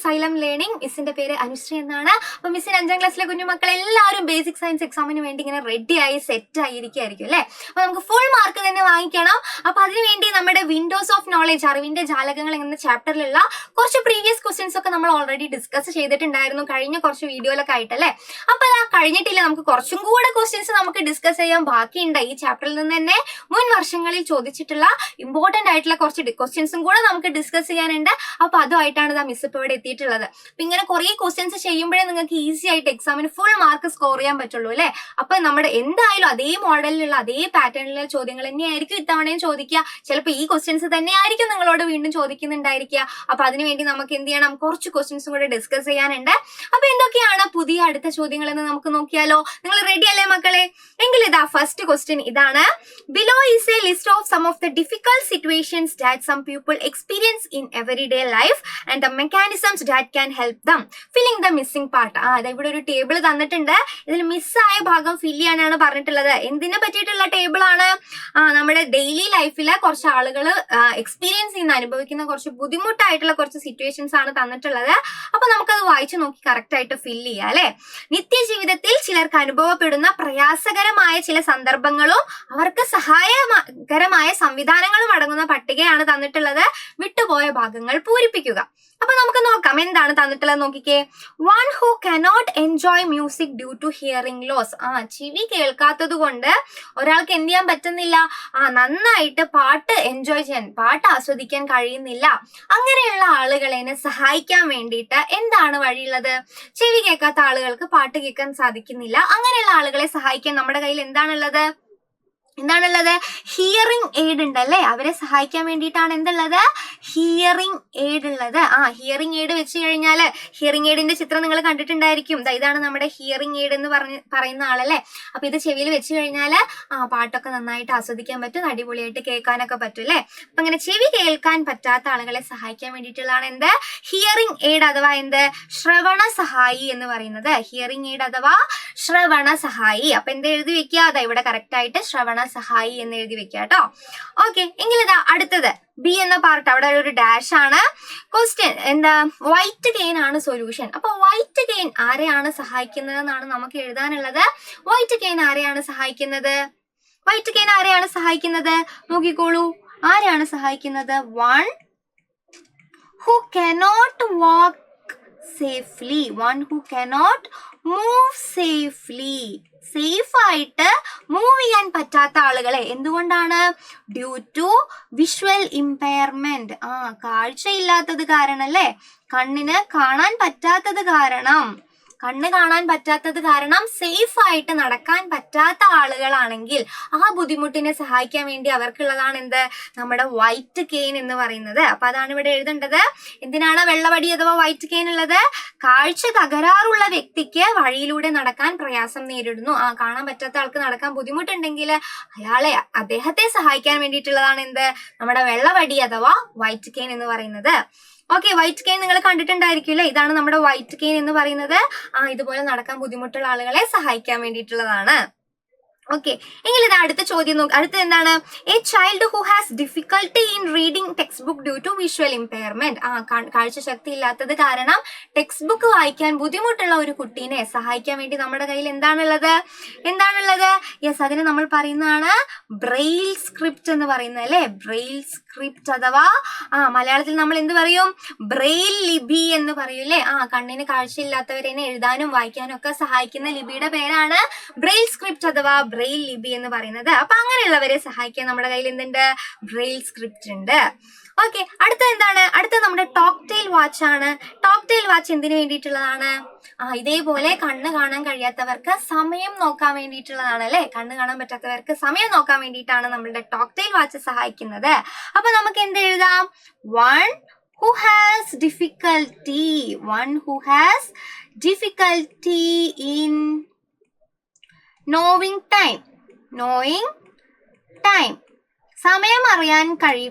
Xylem learning. മിസ്സിന്റെ പേര് അനുശ്രീ എന്നാണ്. അപ്പൊ മിസ്സിന് 5ാം ക്ലാസ്സിലെ കുഞ്ഞുമക്കൾ എല്ലാവരും ബേസിക് സയൻസ് എക്സാമിന് വേണ്ടി ഇങ്ങനെ റെഡിയായി സെറ്റ് ആയിരിക്കും അല്ലെ. അപ്പൊ നമുക്ക് ഫുൾ മാർക്ക് തന്നെ വാങ്ങിക്കണം. അപ്പൊ അതിനുവേണ്ടി നമ്മുടെ വിൻഡോസ് ഓഫ് നോളജ്, അറിവിന്റെ ജാലകങ്ങൾ എന്ന ചാപ്റ്ററിലുള്ള കുറച്ച് പ്രീവിയസ് ക്വസ്റ്റ്യൻസ് ഒക്കെ നമ്മൾ ഓൾറെഡി ഡിസ്കസ് ചെയ്തിട്ടുണ്ടായിരുന്നു കഴിഞ്ഞ കുറച്ച് വീഡിയോയിലൊക്കെ ആയിട്ടല്ലേ. അപ്പൊ അത് കഴിഞ്ഞിട്ടില്ല, നമുക്ക് കുറച്ചും കൂടെ ക്വസ്റ്റ്യൻസ് നമുക്ക് ഡിസ്കസ് ചെയ്യാൻ ബാക്കിയുണ്ട്. ഈ ചാപ്റ്ററിൽ നിന്ന് തന്നെ മുൻ വർഷങ്ങളിൽ ചോദിച്ചിട്ടുള്ള ഇമ്പോർട്ടന്റ് ആയിട്ടുള്ള കുറച്ച് ക്വസ്റ്റ്യൻസും കൂടെ നമുക്ക് ഡിസ്കസ് ചെയ്യാനുണ്ട്. അപ്പൊ അതുമായിട്ടാണ് മിസ് ഇപ്പൊ ഇവിടെ എത്തിയിട്ടുള്ളത്. അപ്പൊ ഇങ്ങനെ കുറെ ക്വസ്റ്റ്യൻസ് ചെയ്യുമ്പോഴേ നിങ്ങൾക്ക് ഈസി ആയിട്ട് എക്സാമിന് ഫുൾ മാർക്ക് സ്കോർ ചെയ്യാൻ പറ്റുള്ളൂ അല്ലെ. അപ്പൊ നമ്മുടെ എന്തായാലും അതേ മോഡലിലുള്ള അതേ പാറ്റേണിലുള്ള ചോദ്യങ്ങൾ തന്നെയായിരിക്കും ഇത്തവണയും ചോദിക്കുക. ചിലപ്പോൾ ഈ ക്വസ്റ്റ്യൻസ് തന്നെയായിരിക്കും നിങ്ങളോട് വീണ്ടും ചോദിക്കുന്നുണ്ടായിരിക്കുക. അപ്പൊ അതിനുവേണ്ടി നമുക്ക് എന്ത് ചെയ്യണം, കുറച്ച് ക്വസ്റ്റ്യൻസും കൂടെ ഡിസ്കസ് ചെയ്യാനുണ്ട്. അപ്പൊ എന്തൊക്കെയാണ് പുതിയ അടുത്ത ചോദ്യങ്ങൾ എന്ന് നമുക്ക് നോക്കിയാലോ. നിങ്ങൾ റെഡി അല്ലേ മക്കളെ? എങ്കിൽ ഇതാ ഫസ്റ്റ് ക്വസ്റ്റ്യൻ ഇതാണ്. Below is a list of some of the difficult situations that some people experience in everyday life and the mechanisms that can help them filling the missing part. അതായത് ഇവിടെ ഒരു table തന്നിട്ടുണ്ട്. ഇതിൽ മിസ്സായ ഭാഗം fill ചെയ്യാനാണ് പറഞ്ഞിട്ടുള്ളത്. എന്തിനെ പറ്റിയിട്ടുള്ള ടേബിൾ ആണ്? നമ്മുടെ ഡെയിലി ലൈഫിലെ കുറച്ച് ആളുകൾ എക്സ്പീരിയൻസ് ചെയ്യുന്ന അനുഭവിക്കുന്ന കുറച്ച് ബുദ്ധിമുട്ടായിട്ടുള്ള കുറച്ച് സിറ്റുവേഷൻസ് ആണ് തന്നിട്ടുള്ളത്. അപ്പൊ നമുക്കത് വായിച്ചു നോക്കി കറക്റ്റ് ആയിട്ട് ഫില്ല് ചെയ്യാം അല്ലെ. നിത്യജീവിതത്തിൽ ചിലർക്ക് അനുഭവപ്പെടുന്ന പ്രയാസകരമായ ചില സന്ദർഭങ്ങളും അവർക്ക് സഹായകരമായ സംവിധാനങ്ങളും അടങ്ങുന്ന പട്ടികയാണ് തന്നിട്ടുള്ളത്. വിട്ടുപോയ ഭാഗങ്ങൾ പൂരിപ്പിക്കുക. അപ്പൊ നമുക്ക് നോക്കാം എന്താണ് തന്നിട്ടുള്ളത് നോക്കിക്കേ. One who cannot enjoy music due to hearing loss. ചെവി കേൾക്കാത്തത് കൊണ്ട് ഒരാൾക്ക് എന്ത് ചെയ്യാൻ പറ്റുന്നില്ല, നന്നായിട്ട് പാട്ട് എൻജോയ് ചെയ്യാൻ, പാട്ട് ആസ്വദിക്കാൻ കഴിയുന്നില്ല. അങ്ങനെയുള്ള ആളുകളെ സഹായിക്കാൻ വേണ്ടിയിട്ട് എന്താണ് വഴിയുള്ളത്? ചെവി കേൾക്കാത്ത ആളുകൾക്ക് പാട്ട് കേൾക്കാൻ സാധിക്കുന്നില്ല. അങ്ങനെയുള്ള ആളുകളെ സഹായിക്കാൻ നമ്മുടെ കയ്യിൽ എന്താണുള്ളത്? ഹിയറിംഗ് എയ്ഡ് ഉണ്ടല്ലേ. അവരെ സഹായിക്കാൻ വേണ്ടിയിട്ടാണ് എന്തുള്ളത്? ഹിയറിംഗ് എയ്ഡ് ഉള്ളത്. ഹിയറിംഗ് എയ്ഡ് വെച്ച് കഴിഞ്ഞാല് ഹിയറിംഗ് എയ്ഡിന്റെ ചിത്രം നിങ്ങൾ കണ്ടിട്ടുണ്ടായിരിക്കും. ഇതാണ് നമ്മുടെ ഹിയറിംഗ് എയ്ഡ് എന്ന് പറയുന്ന ആളല്ലേ. അപ്പൊ ഇത് ചെവിയിൽ വെച്ച് കഴിഞ്ഞാല് പാട്ടൊക്കെ നന്നായിട്ട് ആസ്വദിക്കാൻ പറ്റും, അടിപൊളിയായിട്ട് കേൾക്കാനൊക്കെ പറ്റും അല്ലെ. അപ്പൊ അങ്ങനെ ചെവി കേൾക്കാൻ പറ്റാത്ത ആളുകളെ സഹായിക്കാൻ വേണ്ടിയിട്ടുള്ളതാണ് എന്ത്? ഹിയറിംഗ് എയ്ഡ് അഥവാ എന്ത്? ശ്രവണ സഹായി എന്ന് പറയുന്നത്. ഹിയറിംഗ് എയ്ഡ് അഥവാ ശ്രവണ സഹായി. അപ്പൊ എന്ത് എഴുതി വെക്കുക? ഇവിടെ കറക്റ്റ് ആയിട്ട് ശ്രവണ സഹായി എന്ന് എഴുതി വെക്കുക കേട്ടോ. ഓക്കെ, എങ്കിൽ ഇതാ അടുത്തത് ബി എന്ന പാർട്ട്. അവിടെ ഒരു ഡാഷ് ആണ്. ക്വസ്റ്റ്യൻ എന്താ? വൈറ്റ് കെയിൻ ആണ് സൊല്യൂഷൻ. അപ്പൊ വൈറ്റ് കെയിൻ ആരെയാണ് സഹായിക്കുന്നത് എന്നാണ് നമുക്ക് എഴുതാനുള്ളത്. വൈറ്റ് കെയിൻ ആരെയാണ് സഹായിക്കുന്നത്? വൈറ്റ് കെയിൻ ആരെയാണ് സഹായിക്കുന്നത്? നോക്കിക്കോളൂ, ആരെയാണ് സഹായിക്കുന്നത്? One who cannot walk safely, one who cannot move safely. Safe ആയിട്ട് മൂവ് ചെയ്യാൻ പറ്റാത്ത ആളുകളെ. എന്തുകൊണ്ടാണ്? Due to visual impairment. കാഴ്ചയില്ലാത്തത് കാരണം അല്ലേ. കണ്ണിന് കാണാൻ പറ്റാത്തത് കാരണം, സേഫ് ആയിട്ട് നടക്കാൻ പറ്റാത്ത ആളുകളാണെങ്കിൽ ആ ബുദ്ധിമുട്ടിനെ സഹായിക്കാൻ വേണ്ടി അവർക്കുള്ളതാണ് എന്ത്? നമ്മുടെ വൈറ്റ് കെയിൻ എന്ന് പറയുന്നത്. അപ്പൊ അതാണ് ഇവിടെ എഴുതേണ്ടത്. എന്തിനാണ് വെള്ളവടി അഥവാ വൈറ്റ് കെയിൻ ഉള്ളത്? കാഴ്ച തകരാറുള്ള വ്യക്തിക്ക് വഴിയിലൂടെ നടക്കാൻ പ്രയാസം നേരിടുന്നു. കാണാൻ പറ്റാത്ത ആൾക്ക് നടക്കാൻ ബുദ്ധിമുട്ടുണ്ടെങ്കിൽ അദ്ദേഹത്തെ സഹായിക്കാൻ വേണ്ടിയിട്ടുള്ളതാണ് എന്ത്? നമ്മുടെ വെള്ളവടി അഥവാ വൈറ്റ് കെയിൻ എന്ന് പറയുന്നത്. ഓക്കെ, വൈറ്റ് കെയിൻ നിങ്ങൾ കണ്ടിട്ടുണ്ടായിരിക്കും അല്ലേ. ഇതാണ് നമ്മുടെ വൈറ്റ് കെയിൻ എന്ന് പറയുന്നത്. ഇതുപോലെ നടക്കാൻ ബുദ്ധിമുട്ടുള്ള ആളുകളെ സഹായിക്കാൻ വേണ്ടിയിട്ടുള്ളതാണ്. ഓക്കെ, എങ്കിൽ ഇത് അടുത്ത ചോദ്യം നോക്ക്. അടുത്ത എന്താണ്? A child who has difficulty in reading text book due to visual impairment. കാഴ്ച ശക്തി ഇല്ലാത്തത് കാരണം ടെക്സ്റ്റ് ബുക്ക് വായിക്കാൻ ബുദ്ധിമുട്ടുള്ള ഒരു കുട്ടീനെ സഹായിക്കാൻ വേണ്ടി നമ്മുടെ കയ്യിൽ എന്താണുള്ളത്? യെസ്, അതിന് നമ്മൾ പറയുന്നതാണ് ബ്രെയിൽ സ്ക്രിപ്റ്റ് എന്ന് പറയുന്നത് അല്ലെ. ബ്രെയിൽ സ്ക്രിപ്റ്റ് അഥവാ മലയാളത്തിൽ നമ്മൾ എന്ത് പറയും? ബ്രെയിൽ ലിപി എന്ന് പറയും അല്ലെ. കണ്ണിന് കാഴ്ചയില്ലാത്തവരെ എഴുതാനും വായിക്കാനും ഒക്കെ സഹായിക്കുന്ന ലിപിയുടെ പേരാണ് ബ്രെയിൽ സ്ക്രിപ്റ്റ് അഥവാ ബ്രെയിൽ ലിപി എന്ന് പറയുന്നത്. അപ്പൊ അങ്ങനെയുള്ളവരെ സഹായിക്കാൻ നമ്മുടെ കയ്യിൽ എന്തുണ്ട്? ബ്രെയിൽ സ്ക്രിപ്റ്റ് ഉണ്ട്. ഓക്കെ, അടുത്ത എന്താണ്? അടുത്ത നമ്മുടെ ടോക്ക് ടെയിൽ വാച്ച് ആണ്. ടോക്ക് ടെയിൽ വാച്ച് എന്തിനു വേണ്ടിയിട്ടുള്ളതാണ്? ഇതേപോലെ കണ്ണ് കാണാൻ കഴിയാത്തവർക്ക് സമയം നോക്കാൻ വേണ്ടിയിട്ടുള്ളതാണ് അല്ലെ. കണ്ണ് കാണാൻ പറ്റാത്തവർക്ക് സമയം നോക്കാൻ വേണ്ടിയിട്ടാണ് നമ്മളുടെ ടോക്ക് ടെയിൽ വാച്ച് സഹായിക്കുന്നത്. അപ്പൊ നമുക്ക് എന്ത് എഴുതാം? One who has difficulty in knowing time. സമയം അറിയാൻ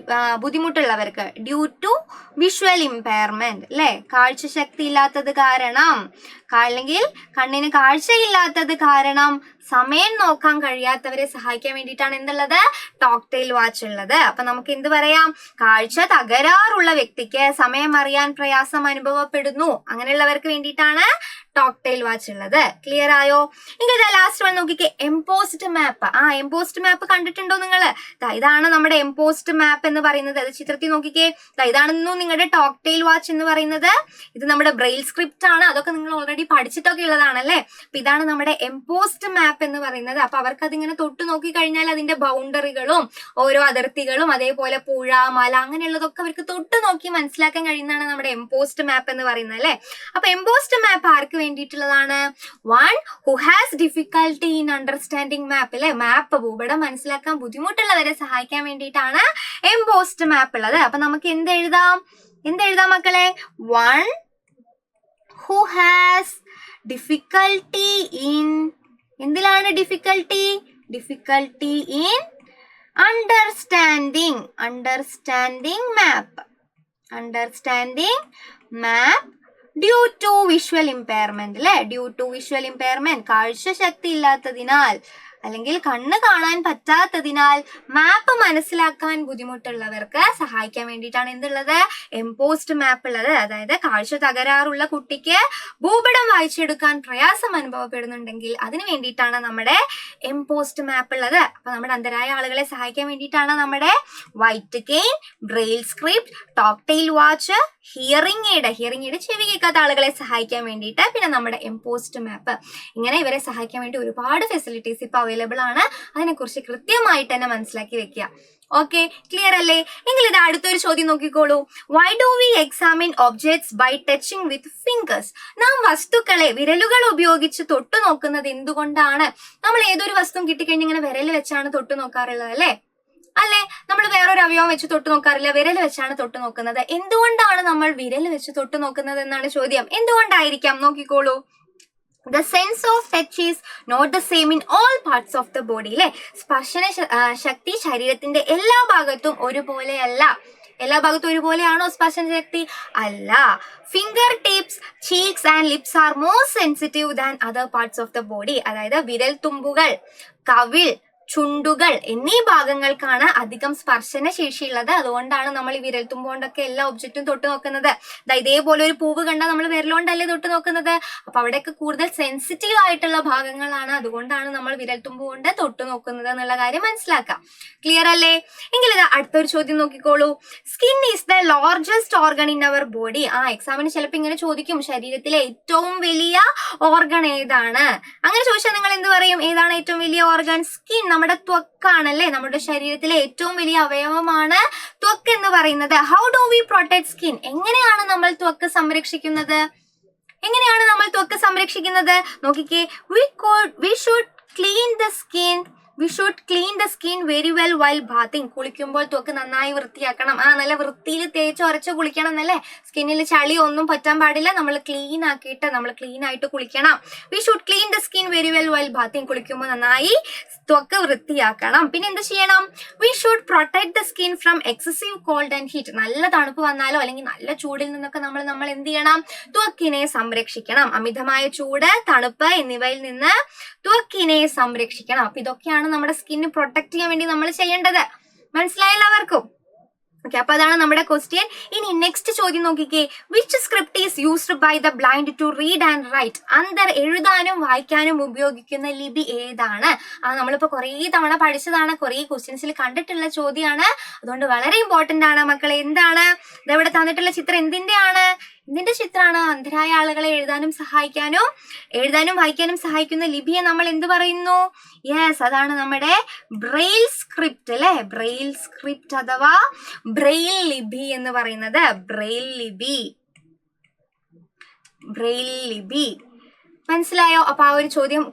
ബുദ്ധിമുട്ടുള്ളവർക്ക് ഡ്യൂ ടു വിഷ്വൽ ഇമ്പയർമെന്റ് അല്ലെ, കാഴ്ചശക്തി ഇല്ലാത്തത് കാരണം, അല്ലെങ്കിൽ കണ്ണിന് കാഴ്ചയില്ലാത്തത് കാരണം സമയം നോക്കാൻ കഴിയാത്തവരെ സഹായിക്കാൻ വേണ്ടിയിട്ടാണ് എന്തുള്ളത്, ടോക്ടെയിൽ വാച്ച് ഉള്ളത്. അപ്പൊ നമുക്ക് എന്ത് പറയാം, കാഴ്ച തകരാറുള്ള വ്യക്തിക്ക് സമയം അറിയാൻ പ്രയാസം അനുഭവപ്പെടുന്നു, അങ്ങനെയുള്ളവർക്ക് വേണ്ടിയിട്ടാണ് ടോക്ടെയിൽ വാച്ച് ഉള്ളത്. ക്ലിയർ ആയോ? എങ്കിൽ ലാസ്റ്റ് വൺ നോക്കിക്കേ, എംപോസ്ഡ് മാപ്പ്. എംപോസ്ഡ് മാപ്പ് കണ്ടിട്ടുണ്ടോ നിങ്ങള്? ഇതാണ് നമ്മുടെ എംപോസ്ഡ് മാപ്പ് എന്ന് പറയുന്നത്. അത് ചിത്രത്തിൽ നോക്കിക്കേ, ഇതാണെന്നു നിങ്ങളുടെ ടോക്ടെയിൽ വാച്ച് എന്ന് പറയുന്നത്. ഇത് നമ്മുടെ ബ്രെയിൽ സ്ക്രിപ്റ്റ് ആണ്, അതൊക്കെ നിങ്ങൾ ഓൾറെഡി പഠിച്ചിട്ടൊക്കെ ഉള്ളതാണല്ലേ. അപ്പൊ ഇതാണ് നമ്മുടെ എംപോസ്ഡ് മാപ്പ് എന്ന് പറയുന്നത്. അപ്പൊ അവർക്ക് അതിങ്ങനെ തൊട്ട് നോക്കി കഴിഞ്ഞാൽ അതിന്റെ ബൗണ്ടറികളും ഓരോ അതിർത്തികളും അതേപോലെ പുഴ, മല, അങ്ങനെയുള്ളതൊക്കെ അവർക്ക് തൊട്ട് നോക്കി മനസ്സിലാക്കാൻ കഴിയുന്നതാണ് നമ്മുടെ എംപോസ്ഡ് മാപ്പ് എന്ന് പറയുന്നത് അല്ലെ. അപ്പൊ എംപോസ്ഡ് മാപ്പ് ആർക്ക് വേണ്ടിയിട്ടുള്ളതാണ്? One who has difficulty in understanding map അല്ലെ. മാപ്പ് ഭൂപടം മനസ്സിലാക്കാൻ ബുദ്ധിമുട്ടുള്ളവരെ സഹായിക്കാൻ വേണ്ടിയിട്ടാണ് എംപോസ്ഡ് മാപ്പ് ഉള്ളത്. അപ്പൊ നമുക്ക് എന്തെഴുതാം മക്കളെ? One who has difficulty in, എന്തിലാണ് difficulty in understanding map due to visual impairment അല്ലെ. ഡ്യൂ ടു വിഷ്വൽ ഇമ്പയർമെന്റ്, കാഴ്ചശക്തി ഇല്ലാത്തതിനാൽ അല്ലെങ്കിൽ കണ്ണ് കാണാൻ പറ്റാത്തതിനാൽ മാപ്പ് മനസ്സിലാക്കാൻ ബുദ്ധിമുട്ടുള്ളവർക്ക് സഹായിക്കാൻ വേണ്ടിയിട്ടാണ് എന്തുള്ളത്, എംപോസ്ഡ് മാപ്പ് ഉള്ളത്. അതായത് കാഴ്ച തകരാറുള്ള കുട്ടിക്ക് ഭൂപടം വായിച്ചെടുക്കാൻ പ്രയാസം അനുഭവപ്പെടുന്നുണ്ടെങ്കിൽ അതിന് വേണ്ടിയിട്ടാണ് നമ്മുടെ എംപോസ്ഡ് മാപ്പ് ഉള്ളത്. അപ്പൊ നമ്മുടെ അന്ധരായ ആളുകളെ സഹായിക്കാൻ വേണ്ടിയിട്ടാണ് നമ്മുടെ white cane, braille script, tactile watch, hearing aid ചെവി കേൾക്കാത്ത ആളുകളെ സഹായിക്കാൻ വേണ്ടിയിട്ട്, പിന്നെ നമ്മുടെ എംപോസ്ഡ് മാപ്പ്. ഇങ്ങനെ ഇവരെ സഹായിക്കാൻ വേണ്ടി ഒരുപാട് ഫെസിലിറ്റീസ് ഇപ്പൊ അവൈലബിൾ ആണ്. അതിനെക്കുറിച്ച് കൃത്യമായിട്ട് തന്നെ മനസ്സിലാക്കി വെക്കുക. ഓക്കെ, ക്ലിയർ അല്ലേ? എങ്കിൽ ഇത് അടുത്തൊരു ചോദ്യം നോക്കിക്കോളൂ. Why do we examine objects by touching with fingers? നാം വസ്തുക്കളെ വിരലുകൾ ഉപയോഗിച്ച് തൊട്ടു നോക്കുന്നത് എന്തുകൊണ്ടാണ്? നമ്മൾ ഏതൊരു വസ്തു കിട്ടിക്കഴിഞ്ഞാൽ ഇങ്ങനെ വിരൽ വെച്ചാണ് തൊട്ടു നോക്കാറുള്ളത് അല്ലേ? നമ്മൾ വേറൊരു അവയവം വെച്ച് തൊട്ടു നോക്കാറില്ല, വിരൽ വെച്ചാണ് തൊട്ടു നോക്കുന്നത്. എന്തുകൊണ്ടാണ് നമ്മൾ വിരൽ വെച്ച് തൊട്ടു നോക്കുന്നത് എന്നാണ് ചോദ്യം. എന്തുകൊണ്ടായിരിക്കാം? നോക്കിക്കോളൂ. The sense of touch is not the same in all parts of the body അല്ലെ. സ്പർശന ശക്തി ശരീരത്തിന്റെ എല്ലാ ഭാഗത്തും ഒരുപോലെയല്ല. എല്ലാ ഭാഗത്തും ഒരുപോലെയാണോ സ്പർശന ശക്തി? അല്ല. Finger tips, cheeks and lips are more sensitive than other parts of the body. അതായത് വിരൽ തുമ്പുകൾ, കവിൾ, ചുണ്ടുകൾ എന്നീ ഭാഗങ്ങൾക്കാണ് അധികം സ്പർശന ശേഷിയുള്ളത്. അതുകൊണ്ടാണ് നമ്മൾ ഈ വിരൽ തുമ്പ് കൊണ്ടൊക്കെ എല്ലാ ഒബ്ജക്റ്റും തൊട്ട് നോക്കുന്നത്. ഇതേപോലെ ഒരു പൂവ് കണ്ടാൽ നമ്മൾ വിരലുകൊണ്ടല്ലേ തൊട്ട് നോക്കുന്നത്. അപ്പൊ അവിടെയൊക്കെ കൂടുതൽ സെൻസിറ്റീവ് ആയിട്ടുള്ള ഭാഗങ്ങളാണ്. അതുകൊണ്ടാണ് നമ്മൾ വിരൽ തുമ്പ് കൊണ്ട് തൊട്ട് നോക്കുന്നത് എന്നുള്ള കാര്യം മനസ്സിലാക്കാം. ക്ലിയർ അല്ലേ? എങ്കിൽ ഇത് അടുത്തൊരു ചോദ്യം നോക്കിക്കോളൂ. Skin is the largest organ in our body. എക്സാമിന് ചിലപ്പോൾ ഇങ്ങനെ ചോദിക്കും, ശരീരത്തിലെ ഏറ്റവും വലിയ ഓർഗൺ ഏതാണ്? അങ്ങനെ ചോദിച്ചാൽ നിങ്ങൾ എന്ത് പറയും? ഏതാണ് ഏറ്റവും വലിയ ഓർഗൺ? സ്കിൻ, നമ്മുടെ ത്വക്കാണല്ലേ. നമ്മുടെ ശരീരത്തിലെ ഏറ്റവും വലിയ അവയവമാണ് ത്വക്ക് എന്ന് പറയുന്നത്. How do we protect skin? എങ്ങനെയാണ് നമ്മൾ ത്വക്ക് സംരക്ഷിക്കുന്നത്? നോക്കിക്കേ, we should clean the skin very well while bathing. കുളിക്കുമ്പോൾ ത്വക്ക് നന്നായി വൃത്തിയാക്കണം. നല്ല വൃത്തിയിൽ തേച്ച് ഉരച്ച് കുളിക്കണം എന്നല്ലേ. സ്കിന്നിൽ ചളി ഒന്നും പറ്റാൻ പാടില്ല. നമ്മൾ ക്ലീൻ ആയിട്ട് കുളിക്കണം. we should clean the skin very well while bathing. കുളിക്കുമ്പോൾ നന്നായി ത്വക്ക് വൃത്തിയാക്കണം. പിന്നെ എന്ത് ചെയ്യണം? we should protect the skin from excessive cold and heat. നല്ല തണുപ്പ് വന്നാലോ അല്ലെങ്കിൽ നല്ല ചൂടിൽ നിന്നൊക്കെ നമ്മൾ എന്ത് ചെയ്യണം? ത്വക്കിനെ സംരക്ഷിക്കണം. അമിതമായ ചൂട്, തണുപ്പ് എന്നിവയിൽ നിന്ന് ത്വക്കിനെ സംരക്ഷിക്കണം. അപ്പൊ ഇതൊക്കെയാണ് നമ്മുടെ സ്കിന്ന് പ്രൊട്ടക്ട് ചെയ്യാൻ വേണ്ടി നമ്മൾ ചെയ്യേണ്ടത്. മനസ്സിലായല്ലോ എല്ലാവർക്കും? ഓക്കെ, അപ്പൊ അതാണ് നമ്മുടെ ക്വസ്റ്റ്യൻ. ഇനി നെക്സ്റ്റ് ചോദ്യം നോക്കിക്കേ. Which script is used by the blind to read and write? അന്ധർ എഴുതാനും വായിക്കാനും ഉപയോഗിക്കുന്ന ലിപി ഏതാണ്? നമ്മളിപ്പോ കുറേ തവണ പഠിച്ചതാണ്, കുറേ ക്വസ്റ്റ്യൻസിൽ കണ്ടിട്ടുള്ള ചോദ്യമാണ്. അതുകൊണ്ട് വളരെ ഇമ്പോർട്ടന്റ് ആണ് മക്കളെ. എന്താണ് ഇതെവിടെ തന്നിട്ടുള്ള ചിത്രം? ഇതിന്റെ ചിത്രമാണ്. അന്ധരായ ആളുകളെ എഴുതാനും വായിക്കാനും സഹായിക്കുന്ന ലിപിയെ നമ്മൾ എന്ത് പറയുന്നു? യെസ്, അതാണ് നമ്മുടെ ബ്രെയിൽ സ്ക്രിപ്റ്റ് അല്ലെ. ബ്രെയിൽ സ്ക്രിപ്റ്റ് അഥവാ ബ്രെയിൽ ലിപി എന്ന് പറയുന്നത്. ബ്രെയിൽ ലിപി. മനസ്സിലായോ? അപ്പൊ ആ ഒരു ചോദ്യം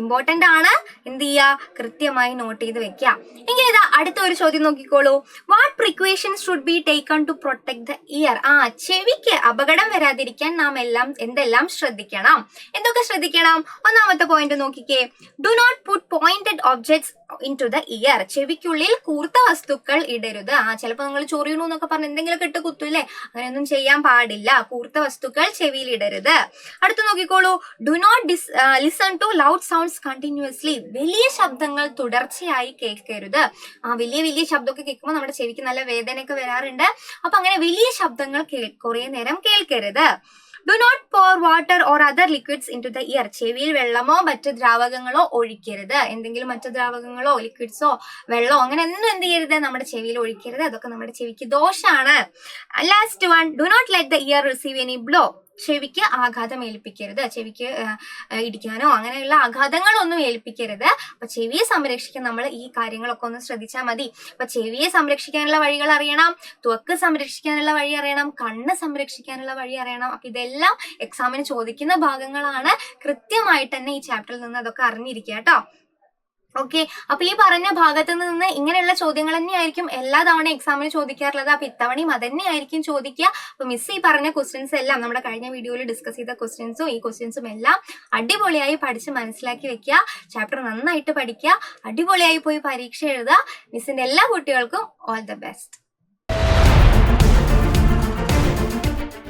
ഇമ്പോർട്ടന്റ് ആണ്, എന്ത് ചെയ്യുക, കൃത്യമായി നോട്ട് ചെയ്ത് വെക്കുക. എങ്കിൽ ഇതാ അടുത്ത ഒരു ചോദ്യം നോക്കിക്കോളൂ. What precautions should be taken to protect the ear? ചെവിക്ക് അപകടം വരാതിരിക്കാൻ നാം എന്തെല്ലാം ശ്രദ്ധിക്കണം? എന്തൊക്കെ ശ്രദ്ധിക്കണം? ഒന്നാമത്തെ പോയിന്റ് നോക്കിക്കേ. Do not put pointed objects into the ear. ചെവിക്കുള്ളിൽ കൂർത്ത വസ്തുക്കൾ ഇടരുത്. ചിലപ്പോൾ നിങ്ങൾ ചൊറിയണു എന്നൊക്കെ പറഞ്ഞ് എന്തെങ്കിലുമൊക്കെ ഇട്ട് കുത്തൂല്ലേ, അങ്ങനെയൊന്നും ചെയ്യാൻ പാടില്ല. കൂർത്ത വസ്തുക്കൾ ചെവിയിൽ ഇടരുത്. അടുത്ത് നോക്കിക്കോളൂ. Do not listen to loud sounds continuously. വലിയ ശബ്ദങ്ങൾ തുടർച്ചയായി കേൾക്കരുത്. വലിയ വലിയ ശബ്ദമൊക്കെ കേൾക്കുമ്പോൾ നമ്മുടെ ചെവിക്ക് നല്ല വേദനയൊക്കെ വരാറുണ്ട്. അപ്പൊ അങ്ങനെ വലിയ ശബ്ദങ്ങൾ കുറെ നേരം കേൾക്കരുത്. Do not pour water or other liquids into the ear. ചെവിയിൽ വെള്ളമോ മറ്റു ദ്രാവകങ്ങളോ ഒഴിക്കരുത്. എന്തെങ്കിലും മറ്റു ദ്രാവകങ്ങളോ ലിക്വിഡ്സോ വെള്ളമോ അങ്ങനെ ഒന്നും എന്ത് ചെയ്യരുത്, നമ്മുടെ ചെവിയിൽ ഒഴിക്കരുത്. അതൊക്കെ നമ്മുടെ ചെവിക്ക് ദോഷാണ്. Last one, do not let the ear receive any blow. ചെവിക്ക് ആഘാതം ഏൽപ്പിക്കരുത്. ചെവിക്ക് ഇടിക്കാനോ അങ്ങനെയുള്ള ആഘാതങ്ങളൊന്നും ഏൽപ്പിക്കരുത്. അപ്പൊ ചെവിയെ സംരക്ഷിക്കാൻ നമ്മൾ ഈ കാര്യങ്ങളൊക്കെ ഒന്ന് ശ്രദ്ധിച്ചാൽ മതി. അപ്പൊ ചെവിയെ സംരക്ഷിക്കാനുള്ള വഴികൾ അറിയണം, ത്വക്ക് സംരക്ഷിക്കാനുള്ള വഴി അറിയണം, കണ്ണ് സംരക്ഷിക്കാനുള്ള വഴി അറിയണം. അപ്പൊ ഇതെല്ലാം എക്സാമിന് ചോദിക്കുന്ന ഭാഗങ്ങളാണ്. കൃത്യമായിട്ട് തന്നെ ഈ ചാപ്റ്ററിൽ നിന്ന് അതൊക്കെ അറിഞ്ഞിരിക്കുക കേട്ടോ. ഓക്കെ, അപ്പൊ ഈ പറഞ്ഞ ഭാഗത്ത് നിന്ന് ഇങ്ങനെയുള്ള ചോദ്യങ്ങൾ തന്നെയായിരിക്കും എല്ലാ തവണ എക്സാമിന് ചോദിക്കാറുള്ളത്. അപ്പൊ ഇത്തവണയും അതന്നെയായിരിക്കും ചോദിക്കുക. അപ്പൊ മിസ് ഈ പറഞ്ഞ ക്വസ്റ്റ്യൻസ് എല്ലാം നമ്മുടെ കഴിഞ്ഞ വീഡിയോയിൽ ഡിസ്കസ് ചെയ്ത ക്വസ്റ്റ്യൻസും ഈ ക്വസ്റ്റ്യൻസും എല്ലാം അടിപൊളിയായി പഠിച്ച് മനസ്സിലാക്കി വെക്കുക. ചാപ്റ്റർ നന്നായിട്ട് പഠിക്കുക, അടിപൊളിയായി പോയി പരീക്ഷ എഴുതുക. മിസ്സിന്റെ എല്ലാ കുട്ടികൾക്കും ഓൾ ദ ബെസ്റ്റ്.